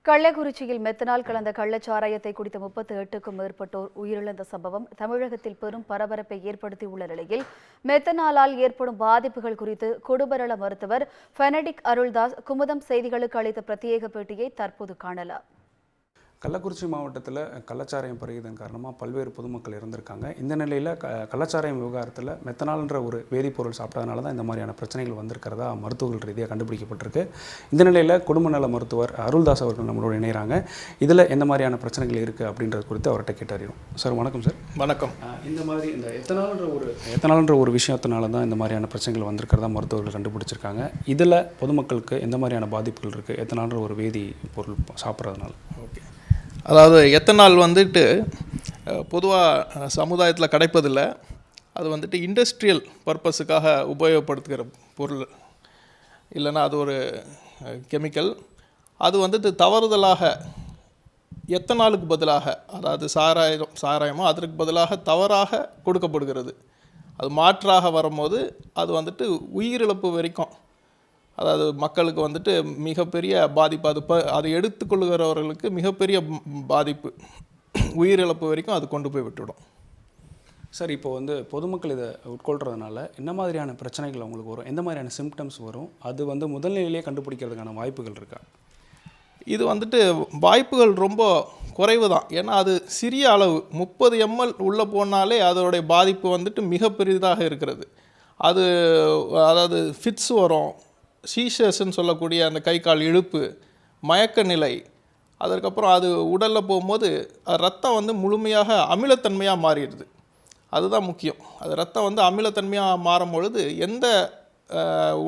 கள்ளக்குறிச்சியில் மெத்தனால் கலந்த கள்ளச்சாராயத்தை குடித்த 38க்கும் மேற்பட்டோர் உயிரிழந்த சம்பவம் தமிழகத்தில் பெரும் பரபரப்பை ஏற்படுத்தியுள்ள நிலையில் மெத்தனாலால் ஏற்படும் பாதிப்புகள் குறித்து குடுபரள மருத்துவர் பெனடிக் அருள்தாஸ் குமுதம் செய்திகளுக்கு அளித்த பிரத்யேக பேட்டியை தற்போது காணலாம். கள்ளக்குறிச்சி மாவட்டத்தில் கள்ளச்சாராயம் பருகியதன் காரணமாக பல்வேறு பொதுமக்கள் இறந்திருக்காங்க. இந்த நிலையில் கள்ளச்சாராயம் விவகாரத்தில் மெத்தனால்ன்ற ஒரு வேதிப்பொருள் சாப்பிட்டதுனால தான் இந்த மாதிரியான பிரச்சனைகள் வந்திருக்கிறதா மருத்துவர்கள் ரீதியாக கண்டுபிடிக்கப்பட்டிருக்கு. இந்த நிலையில் குடும்ப நல மருத்துவர் அருள்தாஸ் அவர்கள் நம்மளோட இணைகிறாங்க. இதில் எந்த மாதிரியான பிரச்சனைகள் இருக்குது அப்படின்றது குறித்து அவர்கிட்ட கேட்டறியும். சார் வணக்கம். சார் வணக்கம். இந்த மாதிரி இந்த எத்தனால்ன்ற ஒரு விஷயத்தினால தான் இந்த மாதிரியான பிரச்சனைகள் வந்திருக்கிறதா மருத்துவர்கள் கண்டுபிடிச்சிருக்காங்க. இதில் பொதுமக்களுக்கு எந்த மாதிரியான பாதிப்புகள் இருக்குது எத்தனால்ன்ற ஒரு வேதி பொருள் சாப்பிட்றதுனால? ஓகே, அதாவது எத்தனால் வந்துட்டு பொதுவாக சமுதாயத்தில் கிடைப்பதில்லை. அது வந்துட்டு இண்டஸ்ட்ரியல் பர்பஸுக்காக உபயோகப்படுத்துகிற பொருள், இல்லைன்னா அது ஒரு கெமிக்கல். அது வந்துட்டு தவறுதலாக எத்தனாலுக்கு பதிலாக, அதாவது சாராயமோ அதற்கு பதிலாக தவறாக கொடுக்கப்படுகிறது. அது மாற்றாக வரும்போது அது வந்துட்டு உயிரிழப்பு வரைக்கும், அதாவது மக்களுக்கு வந்துட்டு மிகப்பெரிய பாதிப்பு, அதை எடுத்துக்கொள்கிறவர்களுக்கு மிகப்பெரிய பாதிப்பு, உயிரிழப்பு வரைக்கும் அது கொண்டு போய் விட்டுடும். சார், இப்போ பொதுமக்கள் இதை உட்கொள்கிறதுனால என்ன மாதிரியான பிரச்சனைகள் அவங்களுக்கு வரும், எந்த மாதிரியான சிம்டம்ஸ் வரும், அது முதல்நிலையிலே கண்டுபிடிக்கிறதுக்கான வாய்ப்புகள் இருக்கா? இது வந்துட்டு வாய்ப்புகள் ரொம்ப குறைவு தான். ஏன்னா அது சிறிய அளவு 30 ml உள்ளே போனாலே அதோடைய பாதிப்பு வந்துட்டு மிக பெரிதாக இருக்கிறது. அதாவது ஃபிட்ஸ் வரும், சீஷர்ஸ்ன்னு சொல்லக்கூடிய அந்த கை கால் இழுப்பு, மயக்க நிலை. அதற்கப்புறம் அது உடலில் போகும்போது ரத்தம் முழுமையாக அமிலத்தன்மையாக மாறிடுது. அதுதான் முக்கியம். அது ரத்தம் அமிலத்தன்மையாக மாறும் பொழுது எந்த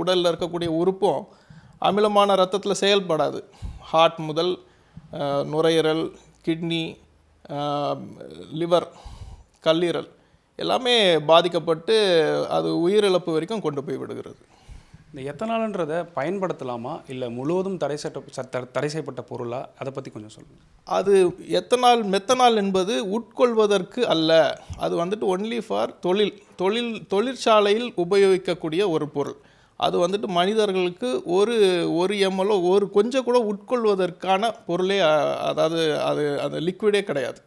உடலில் இருக்கக்கூடிய உறுப்பும் அமிலமான ரத்தத்தில் செயல்படாது. ஹார்ட் முதல் நுரையீரல், கிட்னி, லிவர், கல்லீரல் எல்லாமே பாதிக்கப்பட்டு அது உயிரிழப்பு வரைக்கும் கொண்டு போய் விடுகிறது. இந்த எத்தனால்ன்றதை பயன்படுத்தலாமா, இல்லை முழுவதும் தடை செய்யப்பட்ட பொருளா? அதை பற்றி கொஞ்சம் சொல்லுங்கள். அது மெத்தனால் என்பது உட்கொள்வதற்கு அல்ல. அது ஒன்லி ஃபார் தொழிற்சாலையில் உபயோகிக்கக்கூடிய ஒரு பொருள். அது மனிதர்களுக்கு ஒரு ml ஒரு கொஞ்சம் கூட உட்கொள்வதற்கான பொருளே, அதாவது அது லிக்விடே கிடையாது.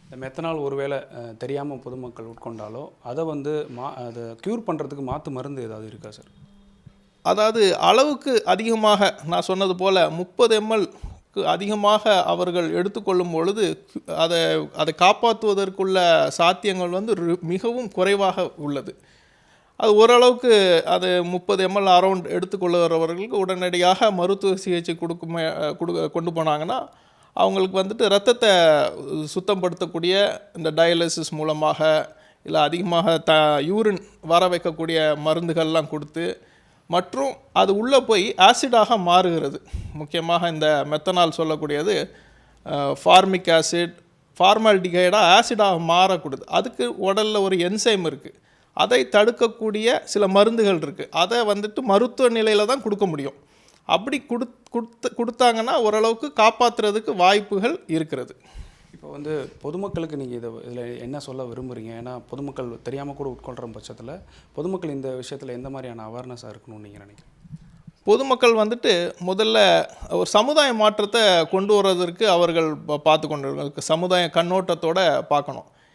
இந்த மெத்தனால் ஒருவேளை தெரியாமல் பொதுமக்கள் உட்கொண்டாலோ அதை அதை க்யூர் பண்ணுறதுக்கு மாற்று மருந்து ஏதாவது இருக்கா சார்? அதாவது அளவுக்கு அதிகமாக, நான் சொன்னது போல் 30 mlக்கு அதிகமாக அவர்கள் எடுத்துக்கொள்ளும் பொழுது அதை காப்பாற்றுவதற்குள்ள சாத்தியங்கள் மிகவும் குறைவாக உள்ளது. அது ஓரளவுக்கு அது 30 ml அரௌண்ட் எடுத்துக்கொள்ளுகிறவர்களுக்கு உடனடியாக மருத்துவ சிகிச்சை கொண்டு போனாங்கன்னா அவங்களுக்கு இரத்தத்தை சுத்தப்படுத்தக்கூடிய இந்த டயாலிசிஸ் மூலமாக, இல்லை அதிகமாக யூரின் வர வைக்கக்கூடிய மருந்துகள்லாம் கொடுத்து, மற்றும் அது உள்ளே போய் ஆசிடாக மாறுகிறது. முக்கியமாக இந்த மெத்தனால் சொல்லக்கூடியது ஃபார்மிக் ஆசிட், ஃபார்மால்டிகைடாக ஆசிடாக மாறக்கூடாது. அதுக்கு உடலில் ஒரு என்சைம் இருக்குது. அதை தடுக்கக்கூடிய சில மருந்துகள் இருக்குது. அதை மருத்துவ நிலையில் தான் கொடுக்க முடியும். அப்படி கொடுத்தாங்கன்னா ஓரளவுக்கு காப்பாற்றுறதுக்கு வாய்ப்புகள் இருக்கிறது. இப்போ பொதுமக்களுக்கு நீங்கள் இதில் என்ன சொல்ல விரும்புகிறீங்க? ஏன்னா பொதுமக்கள் தெரியாமல் கூட உட்கொள்கிற பட்சத்தில் பொதுமக்கள் இந்த விஷயத்தில் எந்த மாதிரியான அவேர்னஸாக இருக்கணும்னு நீங்கள் நினைக்கிறீங்க? பொதுமக்கள் முதல்ல ஒரு சமுதாய மாற்றத்தை கொண்டு வர்றதற்கு அவர்கள் பார்த்து கொண்டு சமுதாய கண்ணோட்டத்தோடு பார்க்கணும்.